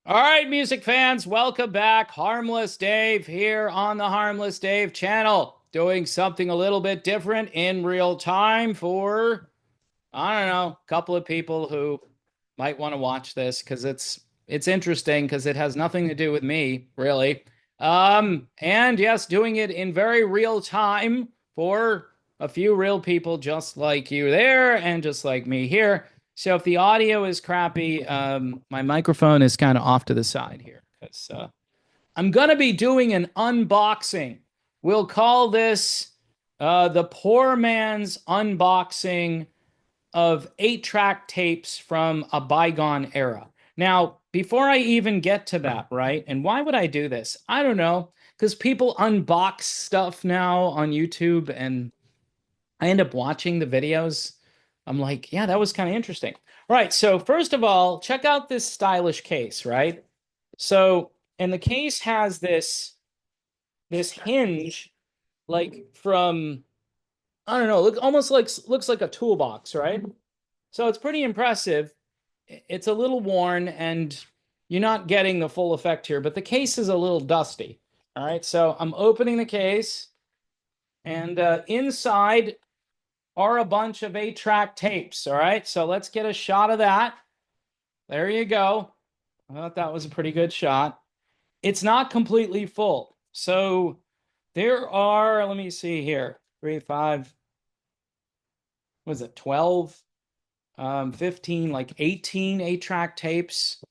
All right, music fans, welcome back. Harmless Dave here on the Harmless Dave channel, doing something a little bit different in real time for, I don't know, a couple of people who might want to watch this because it's interesting because it has nothing to do with me, really. And yes, doing it in very real time for a few real people just like you there and just like me here. So if the audio is crappy, my microphone is kind of off to the side here because I'm gonna be doing an unboxing. We'll call this the poor man's unboxing of 8-track tapes from a bygone era. Now, before I even get to that, right? And why would I do this? I don't know, because people unbox stuff now on YouTube and I end up watching the videos. I'm like, yeah, that was kind of interesting. All right, so first of all, check out this stylish case, right? So, and the case has this hinge like from I don't know, look almost like looks like a toolbox, right? So it's pretty impressive. It's a little worn and you're not getting the full effect here, but the case is a little dusty. All right, so I'm opening the case and inside are a bunch of 8-track tapes. All right, so let's get a shot of that. There you go. I thought that was a pretty good shot. It's not completely full. So there are, let me see here, 3, 5, was it 12, 15, like 18 8-track tapes.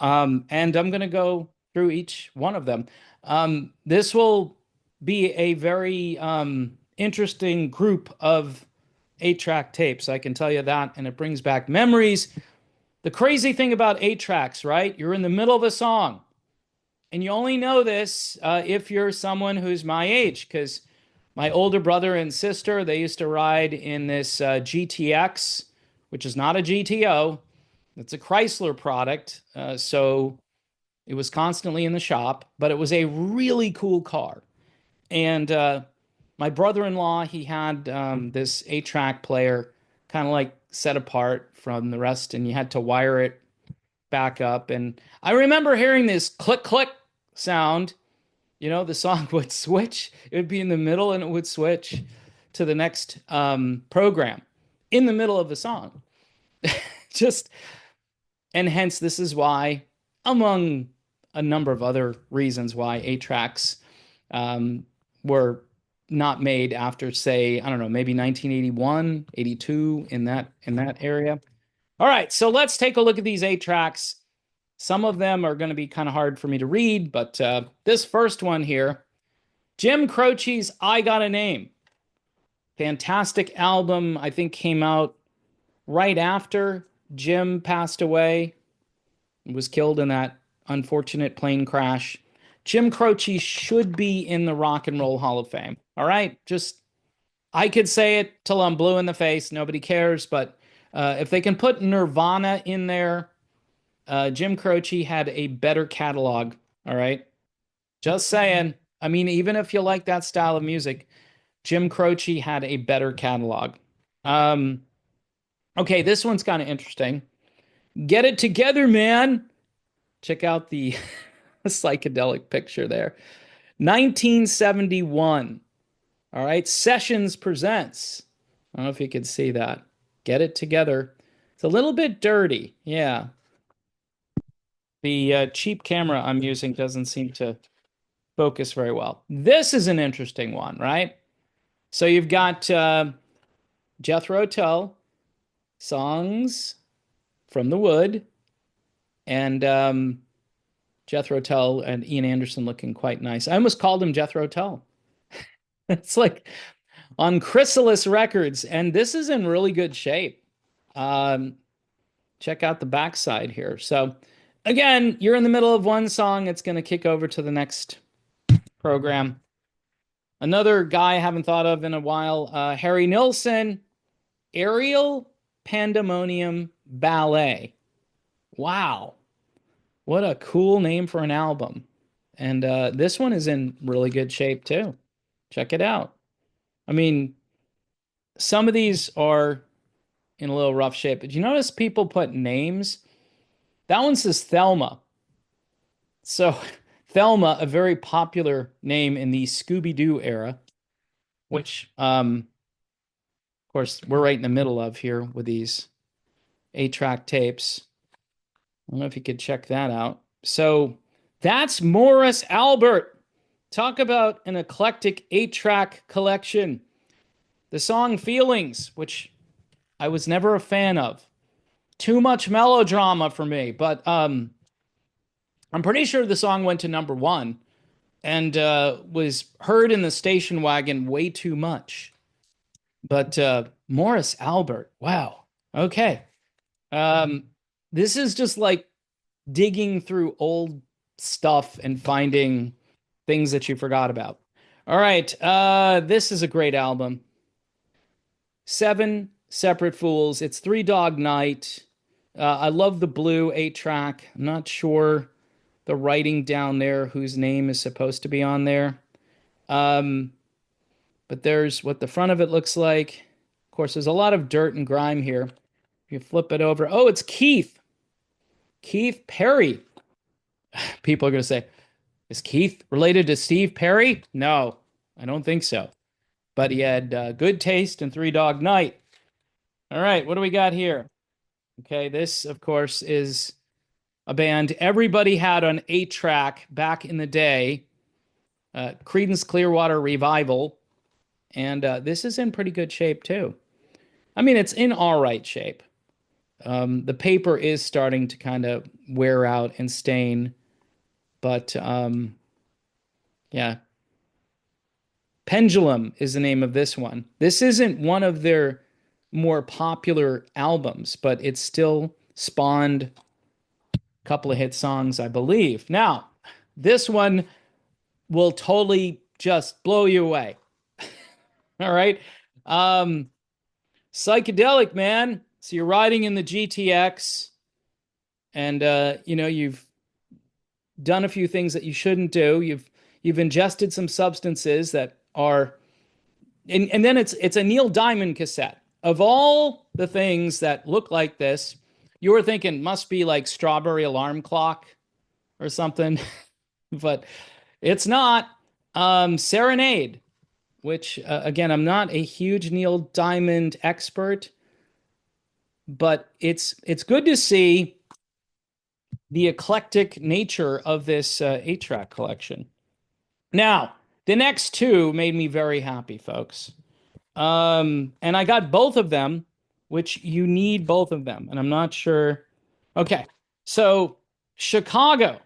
And I'm going to go through each one of them. This will be a very interesting group of 8-track tapes. I can tell you that. And it brings back memories. The crazy thing about 8-tracks, right? You're in the middle of a song. And you only know this if you're someone who's my age, because my older brother and sister, they used to ride in this GTX, which is not a GTO. It's a Chrysler product. So it was constantly in the shop, but it was a really cool car. And my brother-in-law, he had this 8-track player kind of like set apart from the rest, and you had to wire it back up. And I remember hearing this click click sound. The song would switch. It would be in the middle and it would switch to the next program in the middle of the song. Just, and hence this is why, among a number of other reasons why 8-tracks were not made after, say, I don't know, maybe 1981, 82, in that area. All right, so let's take a look at these 8-tracks. Some of them are going to be kind of hard for me to read, but this first one here, Jim Croce's I Got a Name. Fantastic album, I think came out right after Jim passed away, was killed in that unfortunate plane crash. Jim Croce should be in the Rock and Roll Hall of Fame. All right, just I could say it till I'm blue in the face. Nobody cares, but if they can put Nirvana in there, Jim Croce had a better catalog. All right, just saying. I mean, even if you like that style of music, Jim Croce had a better catalog. Um, okay, this one's kind of interesting. Get it together, man. Check out the psychedelic picture there. 1971. All right. Sessions presents. I don't know if you could see that. Get it together. It's a little bit dirty. Yeah. The cheap camera I'm using doesn't seem to focus very well. This is an interesting one, right? So you've got Jethro Tull, Songs from the Wood, and Jethro Tull and Ian Anderson looking quite nice. I almost called him Jethro Tull. It's like on Chrysalis Records, and this is in really good shape. Um, Check out the backside here. So, again, you're in the middle of one song, it's going to kick over to the next program. Another guy I haven't thought of in a while, Harry Nilsson, Aerial Pandemonium Ballet. Wow, what a cool name for an album. And this one is in really good shape too. Check it out. I mean, some of these are in a little rough shape, but you notice people put names? That one says Thelma. So Thelma, a very popular name in the Scooby-Doo era, which of course we're right in the middle of here with these 8-track tapes. I don't know if you could check that out. So that's Morris Albert. Talk about an eclectic 8-track collection. The song Feelings, which I was never a fan of. Too much melodrama for me, but I'm pretty sure the song went to number one and was heard in the station wagon way too much. But Morris Albert, wow. Okay. Um, this is just like digging through old stuff and finding things that you forgot about. All right, this is a great album. Seven Separate Fools. It's Three Dog Night. I love the blue 8-track. I'm not sure the writing down there whose name is supposed to be on there. Um, but there's what the front of it looks like. Of course, there's a lot of dirt and grime here. If you flip it over, oh, it's Keith. Keith Perry. People are going to say, is Keith related to Steve Perry? No, I don't think so. But he had good taste in Three Dog Night. All right, what do we got here? Okay, this, of course, is a band everybody had on 8-track back in the day. Creedence Clearwater Revival. And this is in pretty good shape, too. I mean, it's in all right shape. The paper is starting to kind of wear out and stain. But, yeah. Pendulum is the name of this one. This isn't one of their more popular albums, but it still spawned a couple of hit songs, I believe. Now, this one will totally just blow you away. All right. Psychedelic, man. So you're riding in the GTX and you've done a few things that you shouldn't do. You've ingested some substances that are and then it's a Neil Diamond cassette. Of all the things that look like this, you were thinking must be like Strawberry Alarm Clock or something, but it's not. Serenade, which again, I'm not a huge Neil Diamond expert, but it's good to see the eclectic nature of this 8-track collection. Now, the next two made me very happy, folks. And I got both of them, which you need both of them, and I'm not sure. Okay, so Chicago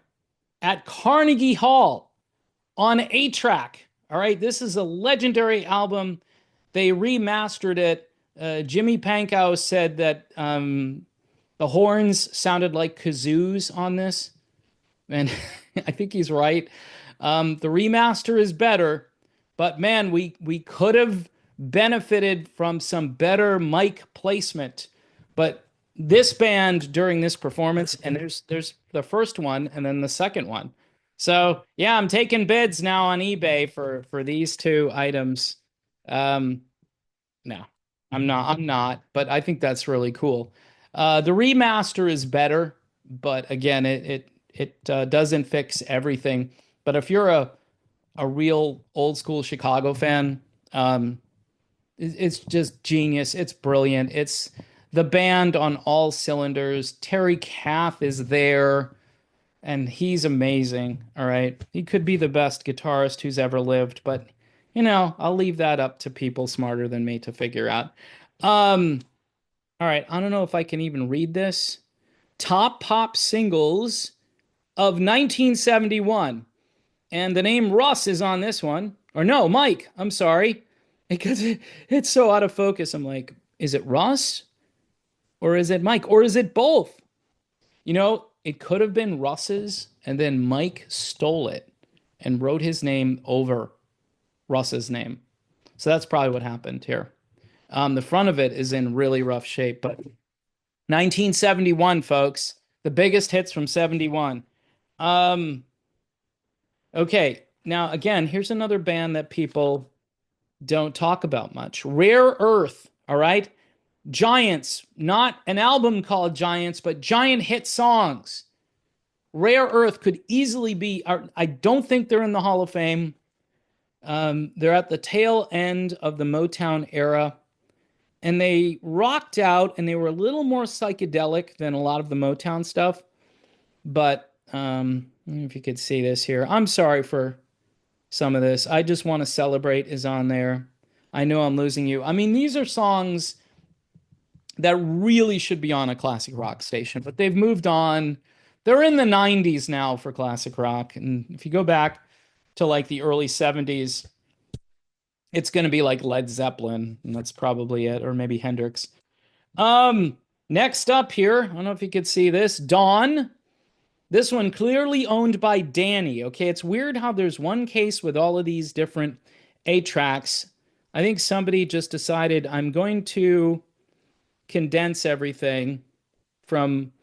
at Carnegie Hall on 8-track. All right, this is a legendary album. They remastered it. Jimmy Pankow said that the horns sounded like kazoos on this, and I think he's right. The remaster is better, but man, we could have benefited from some better mic placement. But this band during this performance, and there's the first one and then the second one. So yeah, I'm taking bids now on eBay for these two items. No, I'm not, but I think that's really cool. The remaster is better, but again, it doesn't fix everything. But if you're a real old school Chicago fan, it's just genius. It's brilliant. It's the band on all cylinders. Terry Kath is there, and he's amazing. All right. He could be the best guitarist who's ever lived, but I'll leave that up to people smarter than me to figure out. All right. I don't know if I can even read this. Top pop singles of 1971. And the name Russ is on this one. Or no, Mike. I'm sorry. Because it's so out of focus. I'm like, is it Russ? Or is it Mike? Or is it both? It could have been Russ's, and then Mike stole it and wrote his name over Russ's name. So that's probably what happened here. The front of it is in really rough shape, but 1971, folks, the biggest hits from 71. Okay, now again, here's another band that people don't talk about much. Rare Earth, all right? Giants, not an album called Giants, but giant hit songs. Rare Earth could easily be. I don't think they're in the Hall of Fame. They're at the tail end of the Motown era, and they rocked out, and they were a little more psychedelic than a lot of the Motown stuff. But if you could see this here, I'm sorry for some of this. I Just Want to Celebrate is on there. I Know I'm Losing You. I mean, these are songs that really should be on a classic rock station, but they've moved on. They're in the 90s now for classic rock. And if you go back to like the early 70s, it's going to be like Led Zeppelin, and that's probably it, or maybe Hendrix. Next up here, I don't know if you could see this, Dawn. This one clearly owned by Danny. Okay, it's weird how there's one case with all of these different 8-tracks. I think somebody just decided I'm going to condense everything from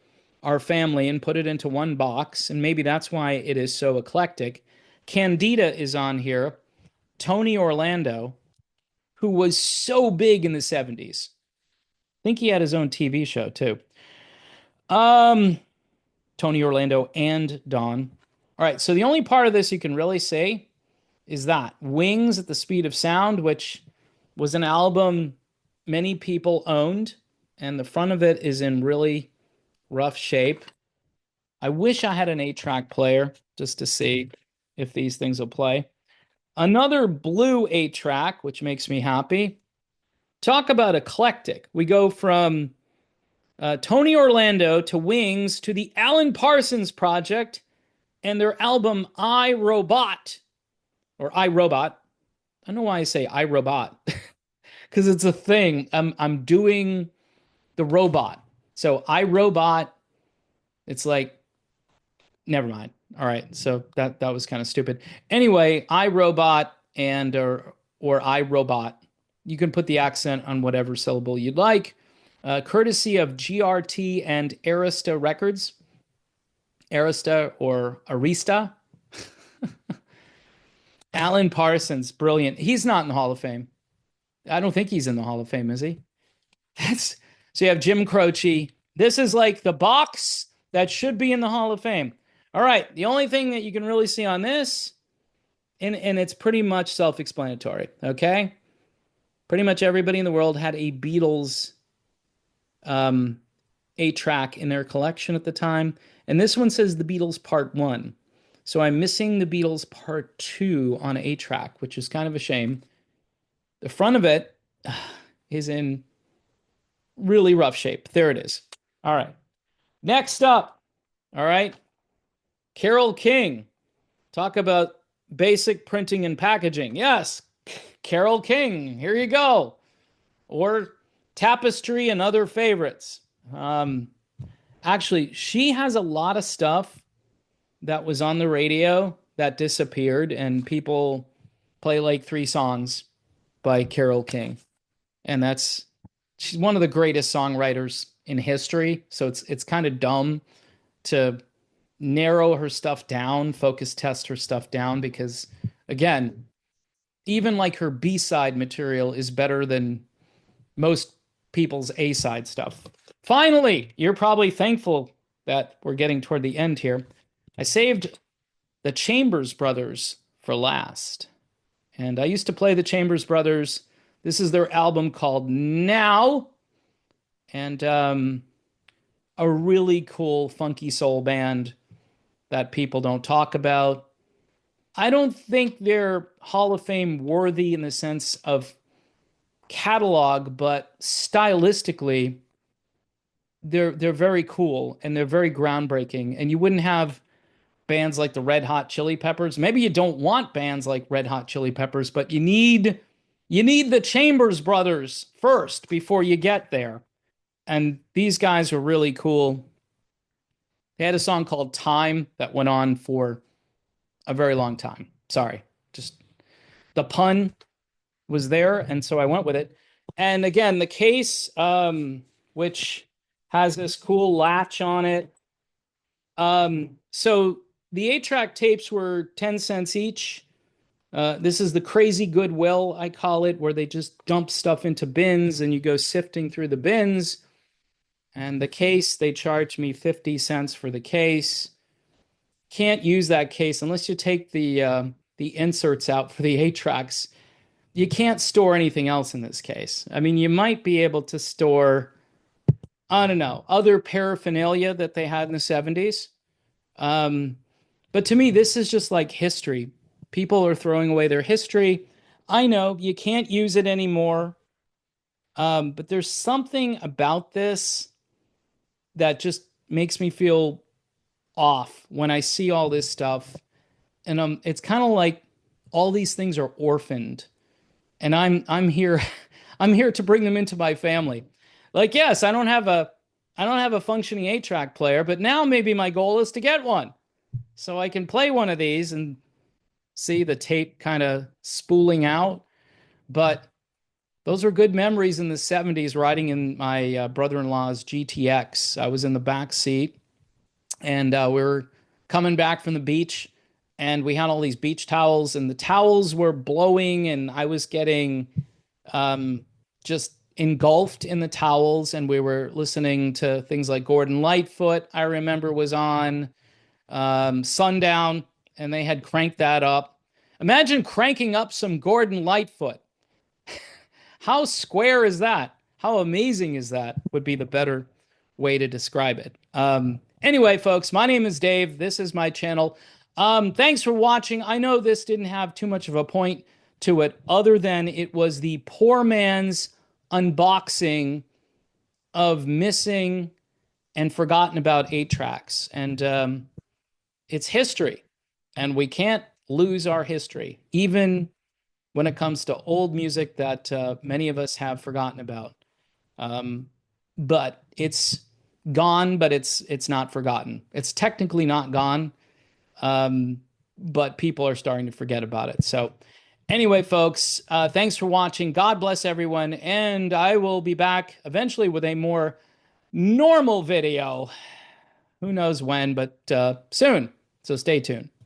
our family and put it into one box, and maybe that's why it is so eclectic. Candida is on here. Tony Orlando, who was so big in the 70s. I think he had his own TV show too. Tony Orlando and Dawn. All right, so the only part of this you can really say is that Wings at the Speed of Sound, which was an album many people owned, and the front of it is in really rough shape. I wish I had an 8-track player just to see if these things will play. Another blue 8-track, which makes me happy. Talk about eclectic. We go from Tony Orlando to Wings to the Alan Parsons Project and their album I, Robot, or I, Robot. I don't know why I say I, Robot, because it's a thing. I'm doing the robot. So I, Robot, it's like, never mind. All right, so that was kind of stupid. Anyway, I, Robot and or I, Robot. You can put the accent on whatever syllable you'd like. Courtesy of GRT and Arista Records. Arista or Arista. Alan Parsons, brilliant. He's not in the Hall of Fame. I don't think he's in the Hall of Fame, is he? So you have Jim Croce. This is like the box that should be in the Hall of Fame. All right, the only thing that you can really see on this, and it's pretty much self-explanatory, okay? Pretty much everybody in the world had a Beatles 8-track in their collection at the time. And this one says the Beatles Part 1. So I'm missing the Beatles Part 2 on 8-track, which is kind of a shame. The front of it is in really rough shape. There it is. All right. Next up, all right, Carole King. Talk about basic printing and packaging. Yes, Carole King. Here you go. Or Tapestry and Other Favorites. Actually, she has a lot of stuff that was on the radio that disappeared, and people play like 3 songs by Carole King. And she's one of the greatest songwriters in history. So it's kind of dumb to narrow her stuff down, focus test her stuff down, because again, even like her B-side material is better than most people's A-side stuff. Finally, you're probably thankful that we're getting toward the end here. I saved the Chambers Brothers for last. And I used to play the Chambers Brothers. This is their album called Now. And a really cool funky soul band that people don't talk about. I don't think they're Hall of Fame worthy in the sense of catalog, but stylistically, they're very cool and they're very groundbreaking. And you wouldn't have bands like the Red Hot Chili Peppers. Maybe you don't want bands like Red Hot Chili Peppers, but you need the Chambers Brothers first before you get there. And these guys were really cool. They had a song called Time that went on for a very long time. Sorry, just the pun was there, and so I went with it. And again, the case, which has this cool latch on it. So the 8-track tapes were 10 cents each. This is the crazy Goodwill, I call it, where they just dump stuff into bins and you go sifting through the bins. And the case, they charged me 50 cents for the case. can't use that case unless you take the inserts out for the 8 tracks. You can't store anything else in this case. I mean, you might be able to store, I don't know, other paraphernalia that they had in the 70s. Um, but to me, this is just like history. People are throwing away their history. I know you can't use it anymore. But there's something about this that just makes me feel off when I see all this stuff. And it's kind of like all these things are orphaned. And I'm here I'm here to bring them into my family. Like, yes, I don't have a functioning 8 track player, but now maybe my goal is to get one. So I can play one of these and see the tape kind of spooling out. But those were good memories in the 70s riding in my brother-in-law's GTX. I was in the back seat and we were coming back from the beach and we had all these beach towels and the towels were blowing and I was getting just engulfed in the towels and we were listening to things like Gordon Lightfoot, I remember was on Sundown and they had cranked that up. Imagine cranking up some Gordon Lightfoot. How square is that? How amazing is that? Would be the better way to describe it. Anyway, folks, my name is Dave. This is my channel. Thanks for watching. I know this didn't have too much of a point to it other than it was the poor man's unboxing of missing and forgotten about 8 tracks. And it's history. And we can't lose our history, even when it comes to old music that many of us have forgotten about. But it's gone, but it's not forgotten. It's technically not gone, but people are starting to forget about it. So anyway, folks, thanks for watching. God bless everyone, and I will be back eventually with a more normal video. Who knows when, but soon. So stay tuned.